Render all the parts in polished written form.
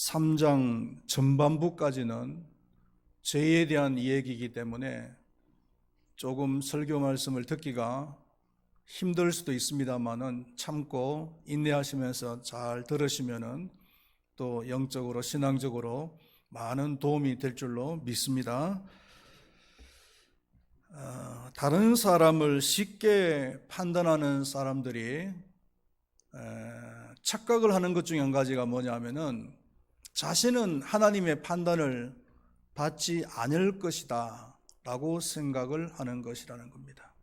3장 전반부까지는 죄에 대한 이야기이기 때문에 조금 설교 말씀을 듣기가 힘들 수도 있습니다만은 참고 인내하시면서 잘 들으시면은 또 영적으로 신앙적으로 많은 도움이 될 줄로 믿습니다. 다른 사람을 쉽게 판단하는 사람들이 착각을 하는 것 중에 한 가지가 뭐냐면은 자신은 하나님의 판단을 받지 않을 것이다 라고 생각을 하는 것이라는 겁니다.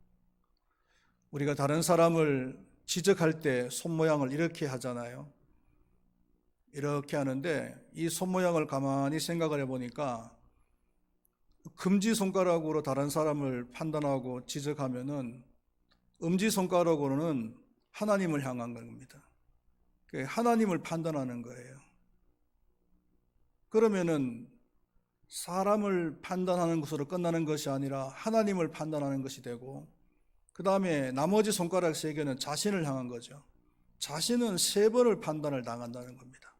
우리가 다른 사람을 지적할 때 손모양을 이렇게 하잖아요. 이렇게 하는데 이 손모양을 가만히 생각을 해보니까 금지손가락으로 다른 사람을 판단하고 지적하면은 엄지손가락으로는 하나님을 향한 겁니다. 하나님을 판단하는 거예요. 그러면은 사람을 판단하는 것으로 끝나는 것이 아니라 하나님을 판단하는 것이 되고, 그 다음에 나머지 손가락 3개는 자신을 향한 거죠. 자신은 3번을 판단을 당한다는 겁니다.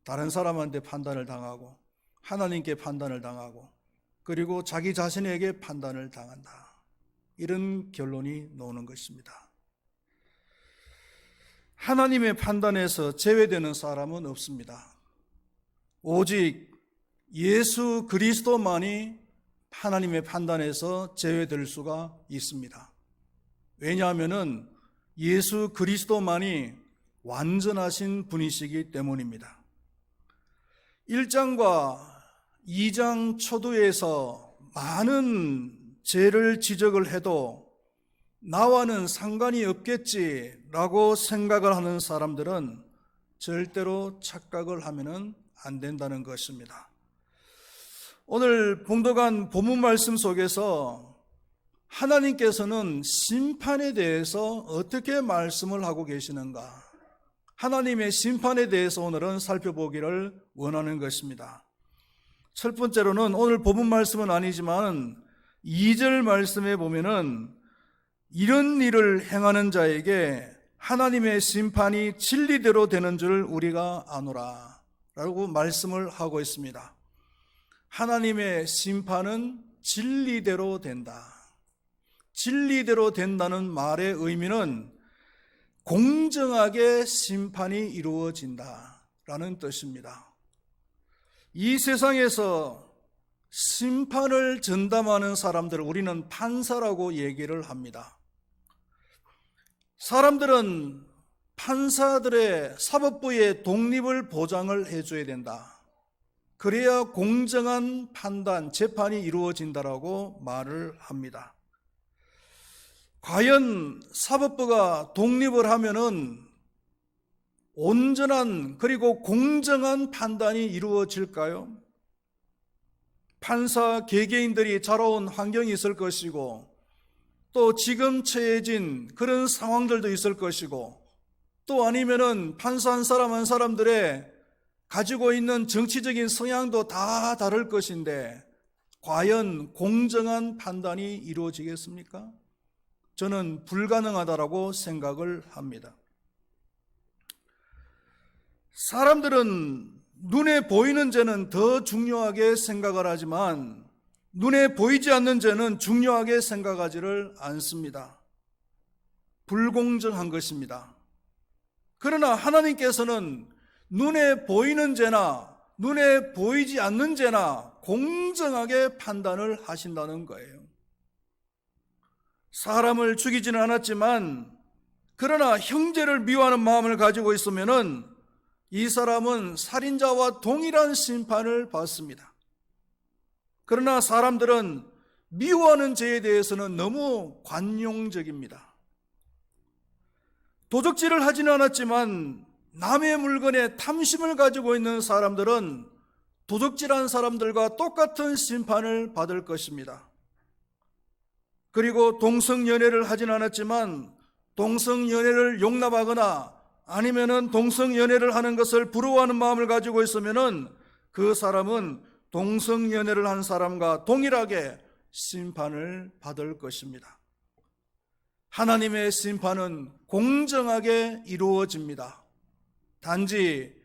다른 사람한테 판단을 당하고, 하나님께 판단을 당하고, 그리고 자기 자신에게 판단을 당한다. 이런 결론이 나오는 것입니다. 하나님의 판단에서 제외되는 사람은 없습니다. 오직 예수 그리스도만이 하나님의 판단에서 제외될 수가 있습니다. 왜냐하면 예수 그리스도만이 완전하신 분이시기 때문입니다. 1장과 2장 초두에서 많은 죄를 지적을 해도 나와는 상관이 없겠지라고 생각을 하는 사람들은 절대로 착각을 하면 안 된다는 것입니다. 오늘 봉독한 본문 말씀 속에서 하나님께서는 심판에 대해서 어떻게 말씀을 하고 계시는가? 하나님의 심판에 대해서 오늘은 살펴보기를 원하는 것입니다. 첫 번째로는 오늘 본문 말씀은 아니지만 2절 말씀에 보면은 이런 일을 행하는 자에게 하나님의 심판이 진리대로 되는 줄 우리가 아노라 라고 말씀을 하고 있습니다. 하나님의 심판은 진리대로 된다. 진리대로 된다는 말의 의미는 공정하게 심판이 이루어진다라는 뜻입니다. 이 세상에서 심판을 전담하는 사람들을 우리는 판사라고 얘기를 합니다. 사람들은 판사들의 사법부의 독립을 보장을 해줘야 된다. 그래야 공정한 판단, 재판이 이루어진다라고 말을 합니다. 과연 사법부가 독립을 하면은 온전한 그리고 공정한 판단이 이루어질까요? 판사 개개인들이 자라온 환경이 있을 것이고 또 지금 처해진 그런 상황들도 있을 것이고 또 아니면은 판사 한 사람 한 사람들의 가지고 있는 정치적인 성향도 다 다를 것인데 과연 공정한 판단이 이루어지겠습니까? 저는 불가능하다라고 생각을 합니다. 사람들은 눈에 보이는 죄는 더 중요하게 생각을 하지만 눈에 보이지 않는 죄는 중요하게 생각하지를 않습니다. 불공정한 것입니다. 그러나 하나님께서는 눈에 보이는 죄나 눈에 보이지 않는 죄나 공정하게 판단을 하신다는 거예요. 사람을 죽이지는 않았지만 그러나 형제를 미워하는 마음을 가지고 있으면은 이 사람은 살인자와 동일한 심판을 받습니다. 그러나 사람들은 미워하는 죄에 대해서는 너무 관용적입니다. 도적질을 하지는 않았지만 남의 물건에 탐심을 가지고 있는 사람들은 도적질한 사람들과 똑같은 심판을 받을 것입니다. 그리고 동성연애를 하진 않았지만 동성연애를 용납하거나 아니면은 동성연애를 하는 것을 부러워하는 마음을 가지고 있으면은 그 사람은 동성연애를 한 사람과 동일하게 심판을 받을 것입니다. 하나님의 심판은 공정하게 이루어집니다. 단지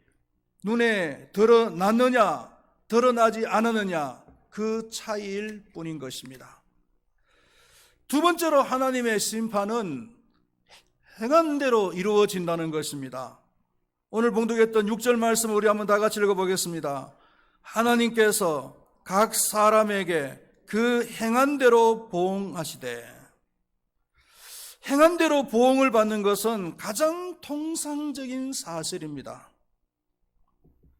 눈에 드러났느냐, 드러나지 않았느냐, 그 차이일 뿐인 것입니다. 두 번째로 하나님의 심판은 행한 대로 이루어진다는 것입니다. 오늘 봉독했던 6절 말씀을 우리 한번 다 같이 읽어보겠습니다. 하나님께서 각 사람에게 그 행한 대로 보응하시되, 행한 대로 보응을 받는 것은 가장 통상적인 사실입니다.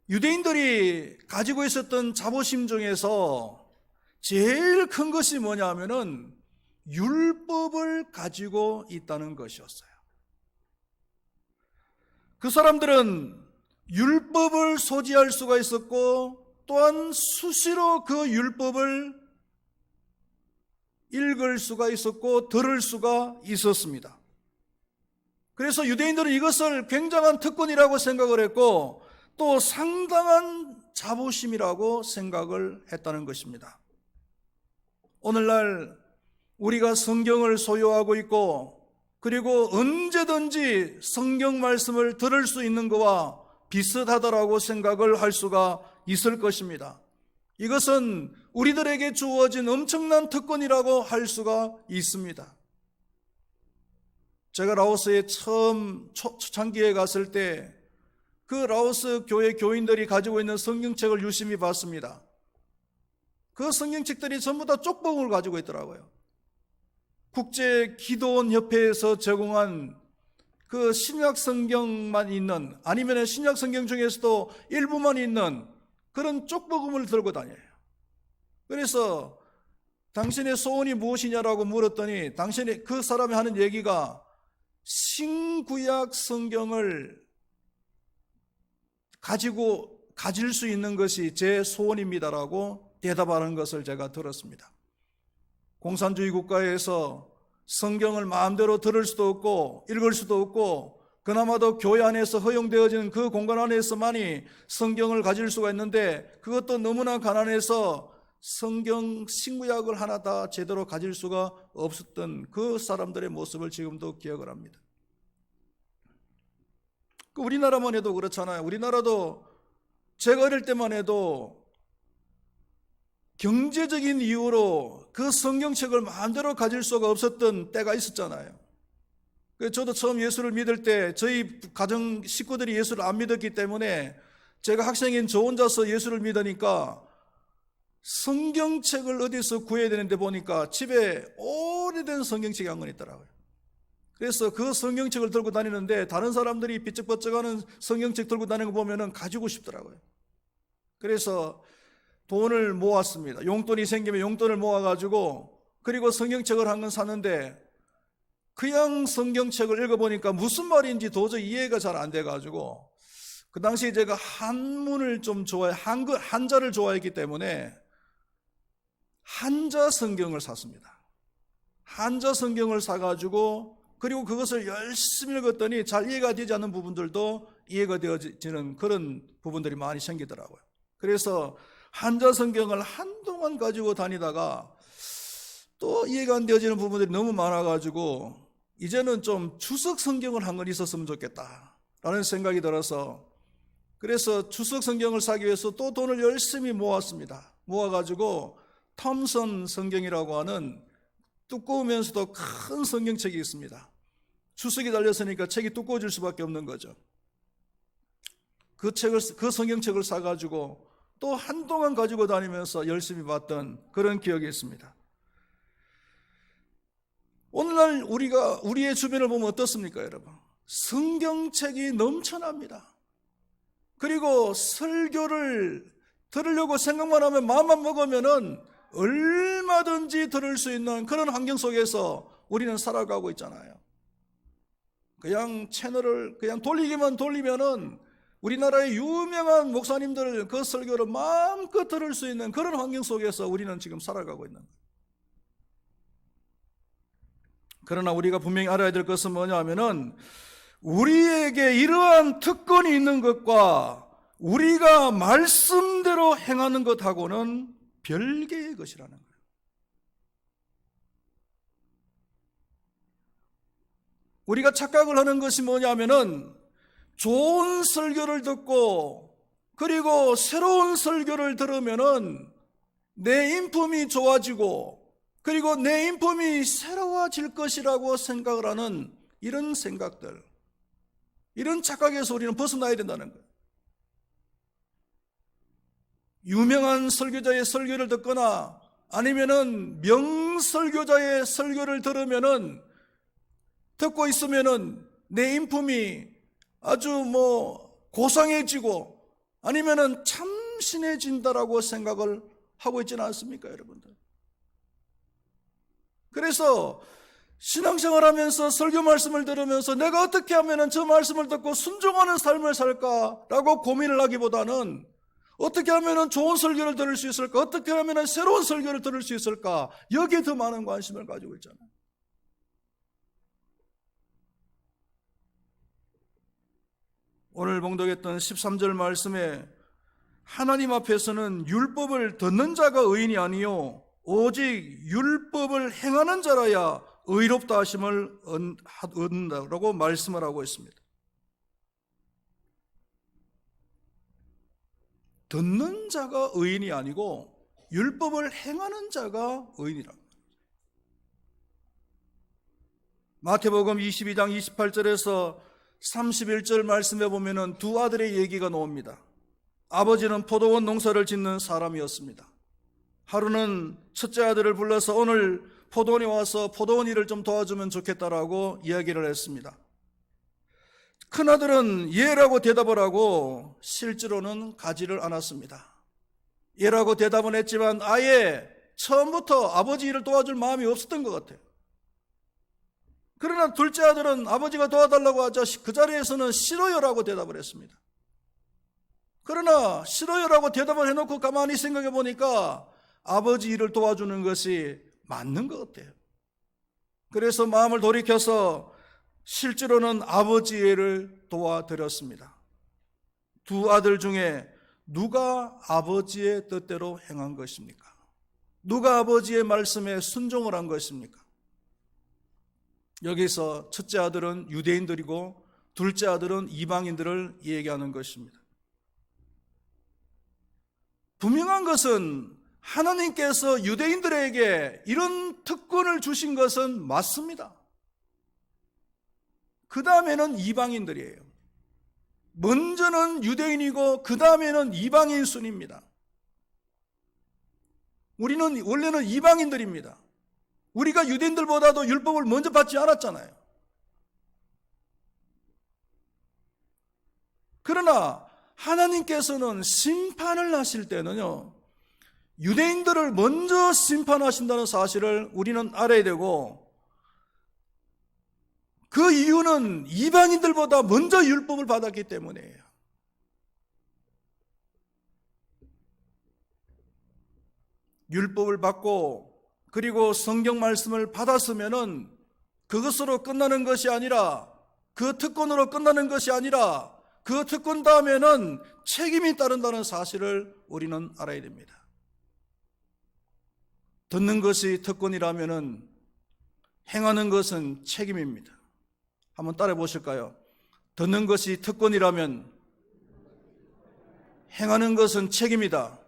유대인들이 가지고 있었던 자부심 중에서 제일 큰 것이 뭐냐면은 율법을 가지고 있다는 것이었어요. 그 사람들은 율법을 소지할 수가 있었고, 또한 수시로 그 율법을 읽을 수가 있었고 들을 수가 있었습니다. 그래서 유대인들은 이것을 굉장한 특권이라고 생각을 했고, 또 상당한 자부심이라고 생각을 했다는 것입니다. 오늘날 우리가 성경을 소유하고 있고, 그리고 언제든지 성경 말씀을 들을 수 있는 것과 비슷하다라고 생각을 할 수가 있을 것입니다. 이것은 우리들에게 주어진 엄청난 특권이라고 할 수가 있습니다. 제가 라오스에 처음 초창기에 갔을 때 그 라오스 교회 교인들이 가지고 있는 성경책을 유심히 봤습니다. 그 성경책들이 전부 다 쪽복을 가지고 있더라고요. 국제 기도원 협회에서 제공한 그 신약 성경만 있는, 아니면 신약 성경 중에서도 일부만 있는 그런 쪽복음을 들고 다녀요. 그래서 당신의 소원이 무엇이냐라고 물었더니, 당신이, 그 사람이 하는 얘기가 신구약 성경을 가질 수 있는 것이 제 소원입니다라고 대답하는 것을 제가 들었습니다. 공산주의 국가에서 성경을 마음대로 들을 수도 없고 읽을 수도 없고, 그나마도 교회 안에서 허용되어지는 그 공간 안에서만이 성경을 가질 수가 있는데, 그것도 너무나 가난해서 성경 신구약을 하나 다 제대로 가질 수가 없었던 그 사람들의 모습을 지금도 기억을 합니다. 우리나라만 해도 그렇잖아요. 우리나라도 제가 어릴 때만 해도 경제적인 이유로 그 성경책을 마음대로 가질 수가 없었던 때가 있었잖아요. 저도 처음 예수를 믿을 때 저희 가정 식구들이 예수를 안 믿었기 때문에 제가 학생인 저 혼자서 예수를 믿으니까 성경책을 어디서 구해야 되는데 보니까 집에 오래된 성경책이 한 권 있더라고요. 그래서 그 성경책을 들고 다니는데 다른 사람들이 비쩍비쩍하는 성경책 들고 다니는 거 보면은 가지고 싶더라고요. 그래서 돈을 모았습니다. 용돈이 생기면 용돈을 모아가지고, 그리고 성경책을 한 권 샀는데, 그냥 성경책을 읽어보니까 무슨 말인지 도저히 이해가 잘 안 돼가지고, 그 당시에 제가 한문을 좀 한자를 좋아했기 때문에 한자 성경을 샀습니다. 한자 성경을 사가지고, 그리고 그것을 열심히 읽었더니 잘 이해가 되지 않는 부분들도 이해가 되어지는 그런 부분들이 많이 생기더라고요. 그래서 한자 성경을 한동안 가지고 다니다가 또 이해가 안 되어지는 부분들이 너무 많아가지고, 이제는 좀 주석 성경을 한 권 있었으면 좋겠다라는 생각이 들어서, 그래서 주석 성경을 사기 위해서 또 돈을 열심히 모았습니다. 모아가지고 톰슨 성경이라고 하는 두꺼우면서도 큰 성경책이 있습니다. 주석이 달렸으니까 책이 두꺼워질 수밖에 없는 거죠. 그 성경책을 사가지고 또 한동안 가지고 다니면서 열심히 봤던 그런 기억이 있습니다. 오늘날 우리의 주변을 보면 어떻습니까, 여러분? 성경책이 넘쳐납니다. 그리고 설교를 들으려고 생각만 하면, 마음만 먹으면은 얼마든지 들을 수 있는 그런 환경 속에서 우리는 살아가고 있잖아요. 그냥 채널을 그냥 돌리기만 돌리면은 우리나라의 유명한 목사님들 그 설교를 마음껏 들을 수 있는 그런 환경 속에서 우리는 지금 살아가고 있는 거예요. 그러나 우리가 분명히 알아야 될 것은 뭐냐 하면은, 우리에게 이러한 특권이 있는 것과 우리가 말씀대로 행하는 것하고는 별개의 것이라는 거예요. 우리가 착각을 하는 것이 뭐냐면은, 좋은 설교를 듣고 그리고 새로운 설교를 들으면은 내 인품이 좋아지고 그리고 내 인품이 새로워질 것이라고 생각을 하는 이런 생각들, 이런 착각에서 우리는 벗어나야 된다는 거예요. 유명한 설교자의 설교를 듣거나 아니면은 명설교자의 설교를 들으면은 듣고 있으면은 내 인품이 아주 고상해지고 아니면은 참신해진다라고 생각을 하고 있지는 않습니까, 여러분들? 그래서 신앙생활 하면서 설교 말씀을 들으면서 내가 어떻게 하면은 저 말씀을 듣고 순종하는 삶을 살까라고 고민을 하기보다는 어떻게 하면은 좋은 설교를 들을 수 있을까? 어떻게 하면은 새로운 설교를 들을 수 있을까? 여기에 더 많은 관심을 가지고 있잖아요. 오늘 봉독했던 13절 말씀에 하나님 앞에서는 율법을 듣는 자가 의인이 아니요 오직 율법을 행하는 자라야 의롭다 하심을 얻는다라고 말씀을 하고 있습니다. 듣는 자가 의인이 아니고 율법을 행하는 자가 의인이라고. 마태복음 22장 28절에서 31절 말씀에 보면은 두 아들의 얘기가 나옵니다. 아버지는 포도원 농사를 짓는 사람이었습니다. 하루는 첫째 아들을 불러서 오늘 포도원에 와서 포도원 일을 좀 도와주면 좋겠다라고 이야기를 했습니다. 큰아들은 예라고 대답을 하고 실제로는 가지를 않았습니다. 예라고 대답은 했지만 아예 처음부터 아버지 일을 도와줄 마음이 없었던 것 같아요. 그러나 둘째 아들은 아버지가 도와달라고 하자 그 자리에서는 싫어요라고 대답을 했습니다. 그러나 싫어요라고 대답을 해놓고 가만히 생각해 보니까 아버지 일을 도와주는 것이 맞는 것 같아요. 그래서 마음을 돌이켜서 실제로는 아버지 일을 도와드렸습니다. 두 아들 중에 누가 아버지의 뜻대로 행한 것입니까? 누가 아버지의 말씀에 순종을 한 것입니까? 여기서 첫째 아들은 유대인들이고 둘째 아들은 이방인들을 얘기하는 것입니다. 분명한 것은 하나님께서 유대인들에게 이런 특권을 주신 것은 맞습니다. 그 다음에는 이방인들이에요. 먼저는 유대인이고 그 다음에는 이방인 순입니다. 우리는 원래는 이방인들입니다. 우리가 유대인들보다도 율법을 먼저 받지 않았잖아요. 그러나 하나님께서는 심판을 하실 때는요, 유대인들을 먼저 심판하신다는 사실을 우리는 알아야 되고, 그 이유는 이방인들보다 먼저 율법을 받았기 때문이에요. 율법을 받고 그리고 성경 말씀을 받았으면은 그것으로 끝나는 것이 아니라, 그 특권으로 끝나는 것이 아니라 그 특권 다음에는 책임이 따른다는 사실을 우리는 알아야 됩니다. 듣는 것이 특권이라면은 행하는 것은 책임입니다. 한번 따라해 보실까요? 듣는 것이 특권이라면 행하는 것은 책임이다.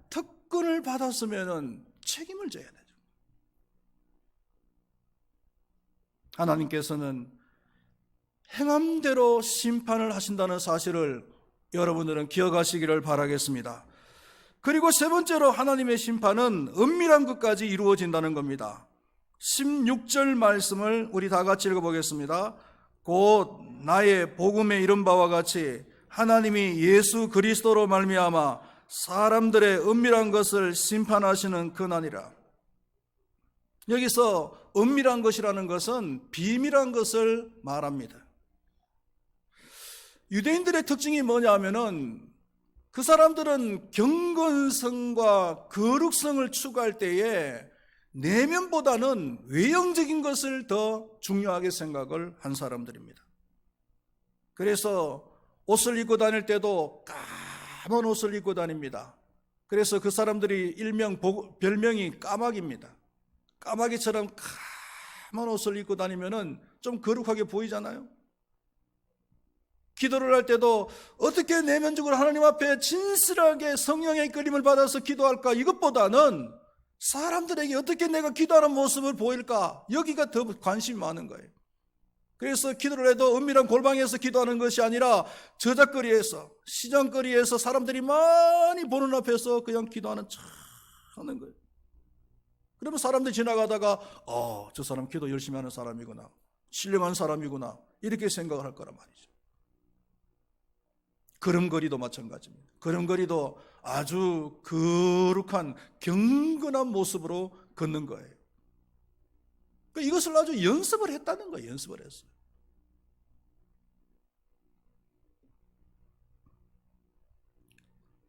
특권을 받았으면 책임을 져야 되죠. 하나님께서는 행함대로 심판을 하신다는 사실을 여러분들은 기억하시기를 바라겠습니다. 그리고 세 번째로 하나님의 심판은 은밀한 것까지 이루어진다는 겁니다. 16절 말씀을 우리 다 같이 읽어보겠습니다. 곧 나의 복음에 이른 바와 같이 하나님이 예수 그리스도로 말미암아 사람들의 은밀한 것을 심판하시는 그날이라. 여기서 은밀한 것이라는 것은 비밀한 것을 말합니다. 유대인들의 특징이 뭐냐면은 그 사람들은 경건성과 거룩성을 추구할 때에 내면보다는 외형적인 것을 더 중요하게 생각을 한 사람들입니다. 그래서 옷을 입고 다닐 때도 까만 옷을 입고 다닙니다. 그래서 그 사람들이 별명이 까마귀입니다. 까마귀처럼 까만 옷을 입고 다니면은 좀 거룩하게 보이잖아요. 기도를 할 때도 어떻게 내면적으로 하나님 앞에 진실하게 성령의 이끌림을 받아서 기도할까? 이것보다는 사람들에게 어떻게 내가 기도하는 모습을 보일까? 여기가 더 관심이 많은 거예요. 그래서 기도를 해도 은밀한 골방에서 기도하는 것이 아니라 저작거리에서, 시장거리에서 사람들이 많이 보는 앞에서 그냥 기도하는 척 하는 거예요. 그러면 사람들이 지나가다가 저 사람 기도 열심히 하는 사람이구나, 신령한 사람이구나, 이렇게 생각을 할 거란 말이죠. 걸음걸이도 마찬가지입니다. 걸음걸이도 아주 거룩한 경건한 모습으로 걷는 거예요. 이것을 아주 연습을 했다는 거예요. 연습을 했어요.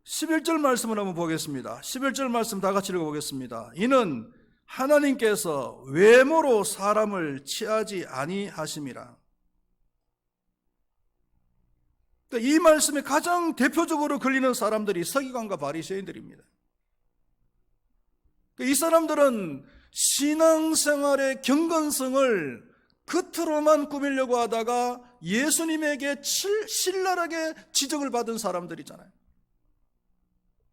(11절) 말씀을 한번 보겠습니다. (11절) 말씀 다 같이 읽어보겠습니다. 이는 하나님께서 외모로 사람을 취하지 아니하심이라. 이 말씀에 가장 대표적으로 걸리는 사람들이 서기관과 바리새인들입니다. 이 사람들은 신앙생활의 경건성을 겉으로만 꾸미려고 하다가 예수님에게 신랄하게 지적을 받은 사람들이잖아요.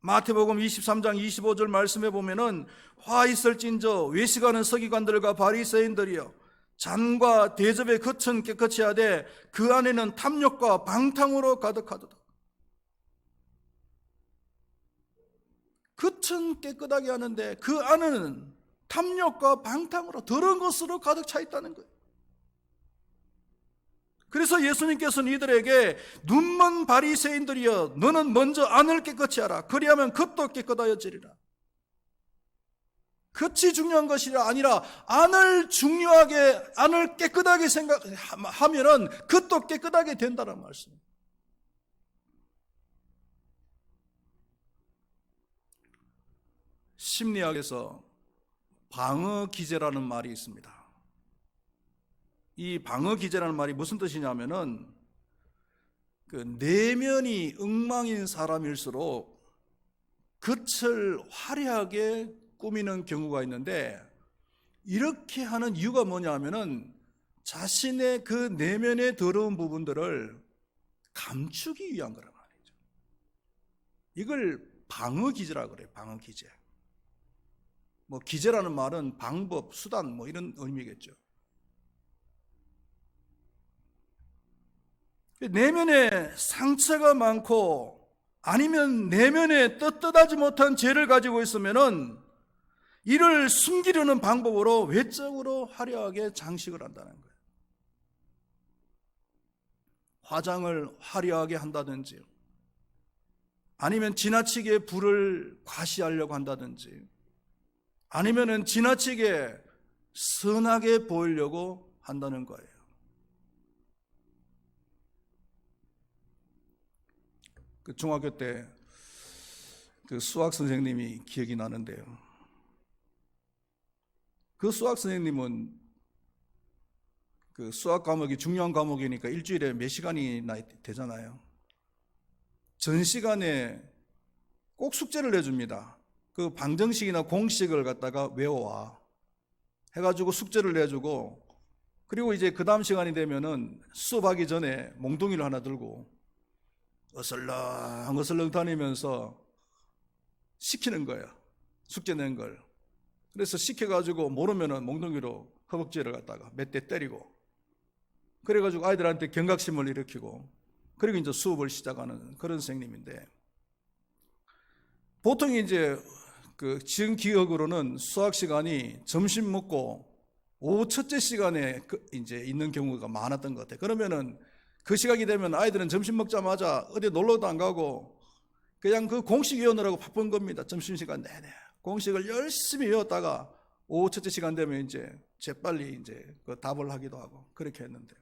마태복음 23장 25절 말씀에 보면은 화 있을진저 외식하는 서기관들과 바리새인들이여 잔과 대접의 겉은 깨끗이 하되 그 안에는 탐욕과 방탕으로 가득하도다. 겉은 깨끗하게 하는데 그 안에는 탐욕과 방탕으로, 더러운 것으로 가득 차 있다는 거예요. 그래서 예수님께서는 이들에게 눈먼 바리새인들이여 너는 먼저 안을 깨끗이 하라. 그리하면 겉도 깨끗하여지리라. 겉이 중요한 것이 아니라 안을 깨끗하게 생각하면은 겉도 깨끗하게 된다는 말씀입니다. 심리학에서 방어기제라는 말이 있습니다. 이 방어기제라는 말이 무슨 뜻이냐면은 내면이 엉망인 사람일수록 겉을 화려하게 꾸미는 경우가 있는데, 이렇게 하는 이유가 뭐냐면은 자신의 그 내면의 더러운 부분들을 감추기 위한 거란 말이죠. 이걸 방어기제라고 그래요. 방어기제. 기제라는 말은 방법, 수단 이런 의미겠죠. 내면에 상처가 많고 아니면 내면에 떳떳하지 못한 죄를 가지고 있으면은 이를 숨기려는 방법으로 외적으로 화려하게 장식을 한다는 거예요. 화장을 화려하게 한다든지, 아니면 지나치게 부를 과시하려고 한다든지, 아니면은 지나치게 선하게 보이려고 한다는 거예요. 중학교 때 수학 선생님이 기억이 나는데요. 그 수학 선생님은 수학 과목이 중요한 과목이니까 일주일에 몇 시간이나 되잖아요. 전 시간에 꼭 숙제를 내줍니다. 그 방정식이나 공식을 갖다가 외워와 해가지고 숙제를 내주고, 그리고 이제 그 다음 시간이 되면은 수업하기 전에 몽둥이를 하나 들고 어슬렁 다니면서 시키는 거예요. 숙제 낸 걸. 그래서 시켜가지고 모르면은 몽둥이로 허벅지를 갖다가 몇 대 때리고, 그래가지고 아이들한테 경각심을 일으키고, 그리고 이제 수업을 시작하는 그런 선생님인데, 보통 이제 지금 기억으로는 수학 시간이 점심 먹고 오후 첫째 시간에 이제 있는 경우가 많았던 것 같아요. 그러면은 그 시각이 되면 아이들은 점심 먹자마자 어디 놀러도 안 가고 그냥 그 공식 외우느라고 바쁜 겁니다. 점심시간 내내 공식을 열심히 외웠다가 오후 첫째 시간 되면 이제 재빨리 이제 그 답을 하기도 하고 그렇게 했는데,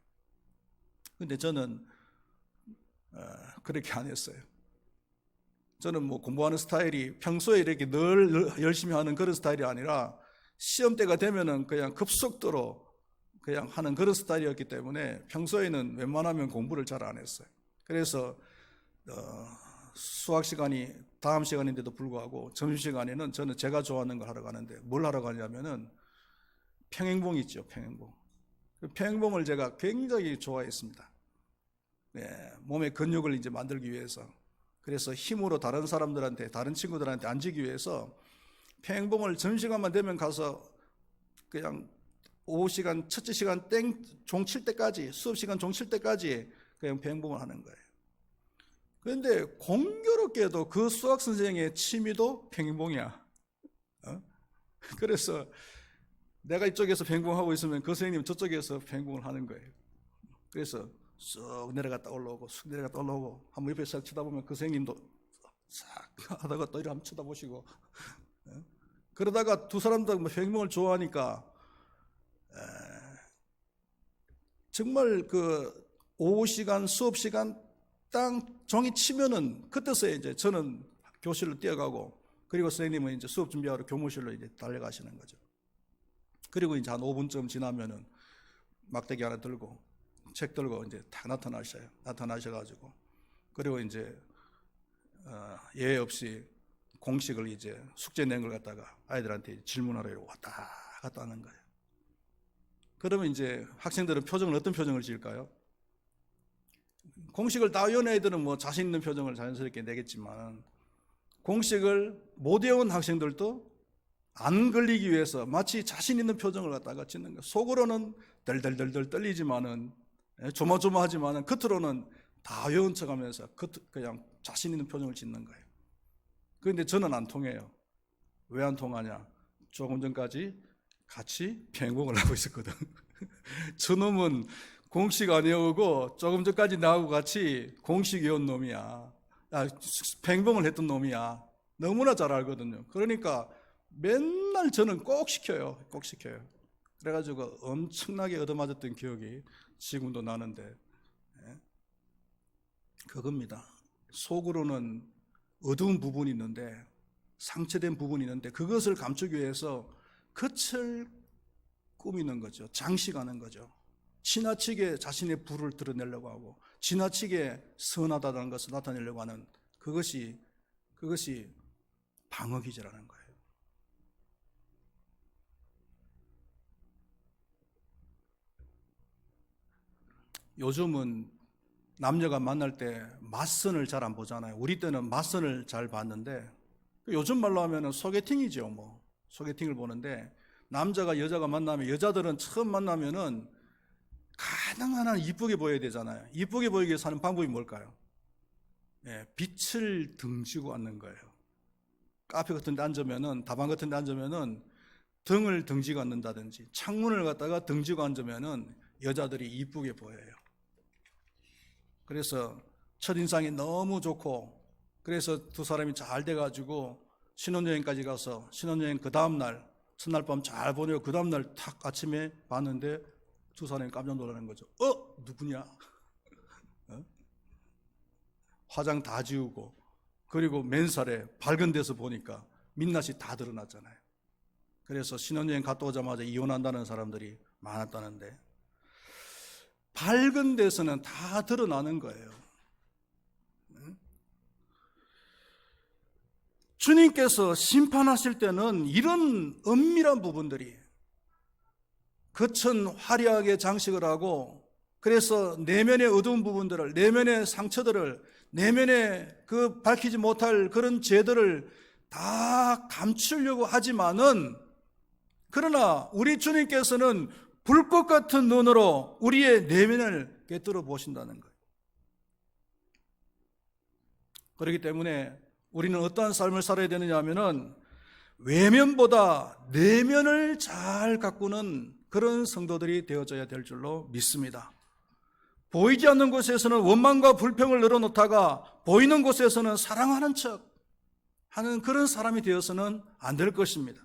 근데 저는 그렇게 안 했어요. 저는 공부하는 스타일이 평소에 이렇게 늘 열심히 하는 그런 스타일이 아니라 시험 때가 되면은 그냥 급속도로 그냥 하는 그런 스타일이었기 때문에 평소에는 웬만하면 공부를 잘 안 했어요. 그래서 수학 시간이 다음 시간인데도 불구하고 점심시간에는 저는 제가 좋아하는 걸 하러 가는데, 뭘 하러 가냐면은 평행봉 있죠. 평행봉. 평행봉을 제가 굉장히 좋아했습니다. 몸의 근육을 이제 만들기 위해서, 그래서 힘으로 다른 사람들한테, 다른 친구들한테 앉기 위해서 팽봉을 점심시간만 되면 가서 그냥 오후 시간, 첫째 시간 종 칠 때까지, 수업 시간 종 칠 때까지 그냥 팽봉을 하는 거예요. 그런데 공교롭게도 그 수학 선생의 취미도 팽봉이야. 그래서 내가 이쪽에서 팽봉하고 있으면 그 선생님은 저쪽에서 팽봉을 하는 거예요. 그래서 쑥 내려갔다 올라오고, 쑥 내려갔다 올라오고, 한번 옆에 싹 쳐다보면 그 선생님도 싹 하다가 또 이렇게 한번 쳐다보시고, 그러다가 두 사람도 팽봉을 좋아하니까 정말 그 오후 시간, 수업 시간 딱 종이 치면은 그때서야 이제 저는 교실로 뛰어가고, 그리고 선생님은 이제 수업 준비하러 교무실로 이제 달려가시는 거죠. 그리고 이제 한 5분쯤 지나면은 막대기 하나 들고 책 들고 이제 탁 나타나셔가지고, 그리고 이제 예외 없이 공식을 이제 숙제 낸 걸 갖다가 아이들한테 질문하러 왔다 갔다 하는 거예요. 그러면 이제 학생들은 표정을 어떤 표정을 지을까요? 공식을 다 외운 애들은 뭐 자신 있는 표정을 자연스럽게 내겠지만, 공식을 못 외운 학생들도 안 걸리기 위해서 마치 자신 있는 표정을 갖다가 짓는 거예요. 속으로는 덜덜덜덜 떨리지만은, 조마조마하지만은 겉으로는 다 외운 척하면서 그냥 자신 있는 표정을 짓는 거예요. 그런데 저는 안 통해요. 왜 안 통하냐? 조금 전까지 같이 팽봉을 하고 있었거든. 저놈은 공식 안 외우고 조금 전까지 나하고 같이 공식 외운 놈이야. 팽봉을 했던 놈이야. 너무나 잘 알거든요. 그러니까 맨날 저는 꼭 시켜요. 그래가지고 엄청나게 얻어맞았던 기억이 지금도 나는데, 그겁니다. 속으로는 어두운 부분이 있는데, 상처된 부분이 있는데, 그것을 감추기 위해서 겉을 꾸미는 거죠. 장식하는 거죠. 지나치게 자신의 부를 드러내려고 하고, 지나치게 선하다는 것을 나타내려고 하는 그것이 방어기제라는 거예요. 요즘은 남녀가 만날 때 맞선을 잘 안 보잖아요. 우리 때는 맞선을 잘 봤는데, 요즘 말로 하면 소개팅이죠. 뭐 소개팅을 보는데, 남자가 여자가 만나면, 여자들은 처음 만나면은 가능한 한 이쁘게 보여야 되잖아요. 이쁘게 보이기 위해서 하는 방법이 뭘까요? 빛을 등지고 앉는 거예요. 카페 같은 데 앉으면은, 다방 같은 데 앉으면은 등을 등지고 앉는다든지, 창문을 갖다가 등지고 앉으면은 여자들이 이쁘게 보여요. 그래서 첫인상이 너무 좋고, 그래서 두 사람이 잘 돼가지고 신혼여행까지 가서, 신혼여행 그 다음날, 첫날 밤 잘 보내고 그 다음날 탁 아침에 봤는데 두 사람이 깜짝 놀라는 거죠. 누구냐? 화장 다 지우고, 그리고 맨살에 밝은 데서 보니까 민낯이 다 드러났잖아요. 그래서 신혼여행 갔다 오자마자 이혼한다는 사람들이 많았다는데, 밝은 데서는 다 드러나는 거예요. 주님께서 심판하실 때는 이런 은밀한 부분들이, 겉은 화려하게 장식을 하고, 그래서 내면의 어두운 부분들을, 내면의 상처들을, 내면의 그 밝히지 못할 그런 죄들을 다 감추려고 하지만은, 그러나 우리 주님께서는 불꽃 같은 눈으로 우리의 내면을 꿰뚫어 보신다는 거예요. 그렇기 때문에 우리는 어떠한 삶을 살아야 되느냐 하면은, 외면보다 내면을 잘 가꾸는 그런 성도들이 되어져야 될 줄로 믿습니다. 보이지 않는 곳에서는 원망과 불평을 늘어놓다가 보이는 곳에서는 사랑하는 척 하는 그런 사람이 되어서는 안 될 것입니다.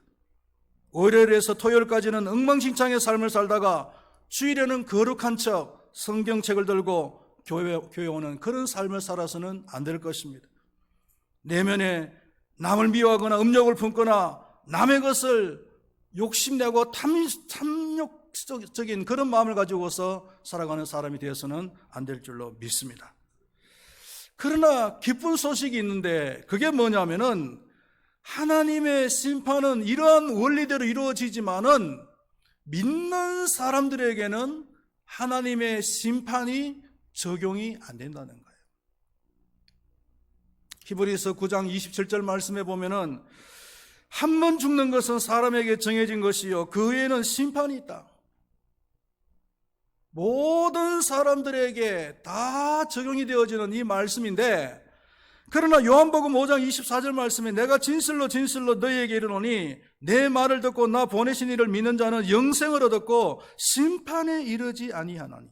월요일에서 토요일까지는 엉망진창의 삶을 살다가 주일에는 거룩한 척 성경책을 들고 교회 오는 그런 삶을 살아서는 안 될 것입니다. 내면에 남을 미워하거나 음욕을 품거나 남의 것을 욕심내고 탐욕적인 그런 마음을 가지고서 살아가는 사람이 되어서는 안 될 줄로 믿습니다. 그러나 기쁜 소식이 있는데, 그게 뭐냐면은, 하나님의 심판은 이러한 원리대로 이루어지지만은 믿는 사람들에게는 하나님의 심판이 적용이 안 된다는 거예요. 히브리서 9장 27절 말씀에 보면은 한 번 죽는 것은 사람에게 정해진 것이요 그 후에는 심판이 있다. 모든 사람들에게 다 적용이 되어지는 이 말씀인데, 그러나 요한복음 5장 24절 말씀에 내가 진실로 진실로 너희에게 이르노니 내 말을 듣고 나 보내신 이를 믿는 자는 영생을 얻었고 심판에 이르지 아니하나니.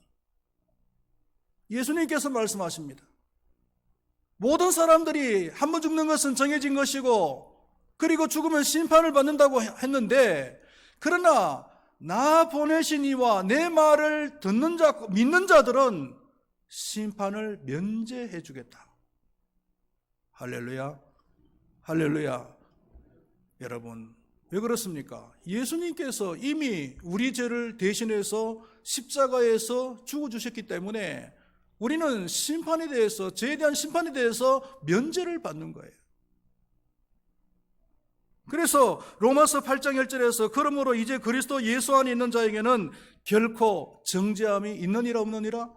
예수님께서 말씀하십니다. 모든 사람들이 한 번 죽는 것은 정해진 것이고 그리고 죽으면 심판을 받는다고 했는데, 그러나 나 보내신 이와 내 말을 듣는 자, 믿는 자들은 심판을 면제해 주겠다. 할렐루야, 할렐루야. 여러분, 왜 그렇습니까? 예수님께서 이미 우리 죄를 대신해서 십자가에서 죽어주셨기 때문에 우리는 심판에 대해서, 죄에 대한 심판에 대해서 면제를 받는 거예요. 그래서 로마서 8장 1절에서 그러므로 이제 그리스도 예수 안에 있는 자에게는 결코 정죄함이 있느니라 없느니라?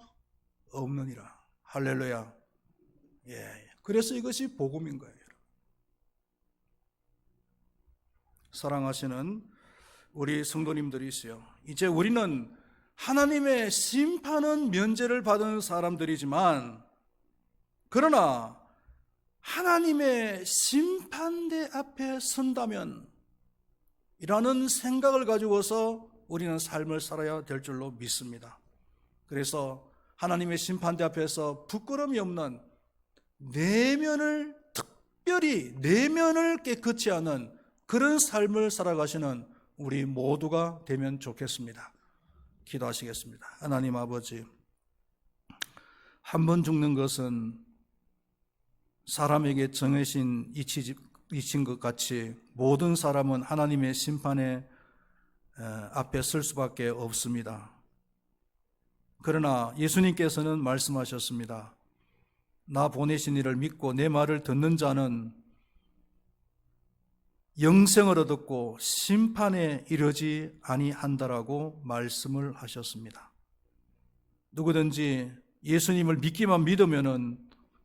없느니라. 할렐루야. 예. 그래서 이것이 복음인 거예요. 사랑하시는 우리 성도님들이시여, 이제 우리는 하나님의 심판은 면제를 받은 사람들이지만, 그러나 하나님의 심판대 앞에 선다면 이라는 생각을 가지고서 우리는 삶을 살아야 될 줄로 믿습니다. 그래서 하나님의 심판대 앞에서 부끄러움이 없는 특별히 내면을 깨끗이 하는 그런 삶을 살아가시는 우리 모두가 되면 좋겠습니다. 기도하시겠습니다. 하나님 아버지, 한 번 죽는 것은 사람에게 정해진 이치인 것 같이 모든 사람은 하나님의 심판에 앞에 설 수밖에 없습니다. 그러나 예수님께서는 말씀하셨습니다. 나 보내신 이를 믿고 내 말을 듣는 자는 영생을 얻었고 심판에 이르지 아니한다라고 말씀을 하셨습니다. 누구든지 예수님을 믿기만 믿으면은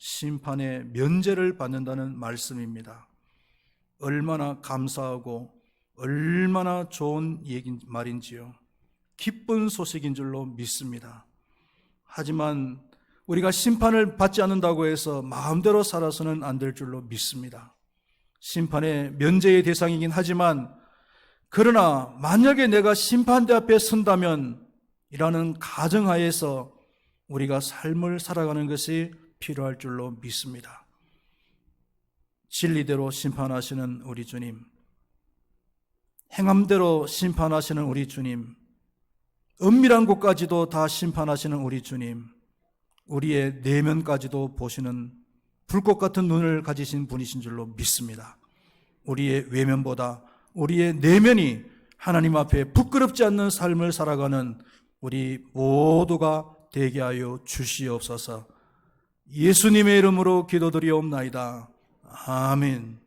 심판의 면제를 받는다는 말씀입니다. 얼마나 감사하고 얼마나 좋은 말인지요. 기쁜 소식인 줄로 믿습니다. 하지만 우리가 심판을 받지 않는다고 해서 마음대로 살아서는 안 될 줄로 믿습니다. 심판의 면제의 대상이긴 하지만, 그러나 만약에 내가 심판대 앞에 선다면 이라는 가정하에서 우리가 삶을 살아가는 것이 필요할 줄로 믿습니다. 진리대로 심판하시는 우리 주님, 행함대로 심판하시는 우리 주님, 은밀한 곳까지도 다 심판하시는 우리 주님, 우리의 내면까지도 보시는 불꽃 같은 눈을 가지신 분이신 줄로 믿습니다. 우리의 외면보다 우리의 내면이 하나님 앞에 부끄럽지 않는 삶을 살아가는 우리 모두가 되게 하여 주시옵소서. 예수님의 이름으로 기도드리옵나이다. 아멘.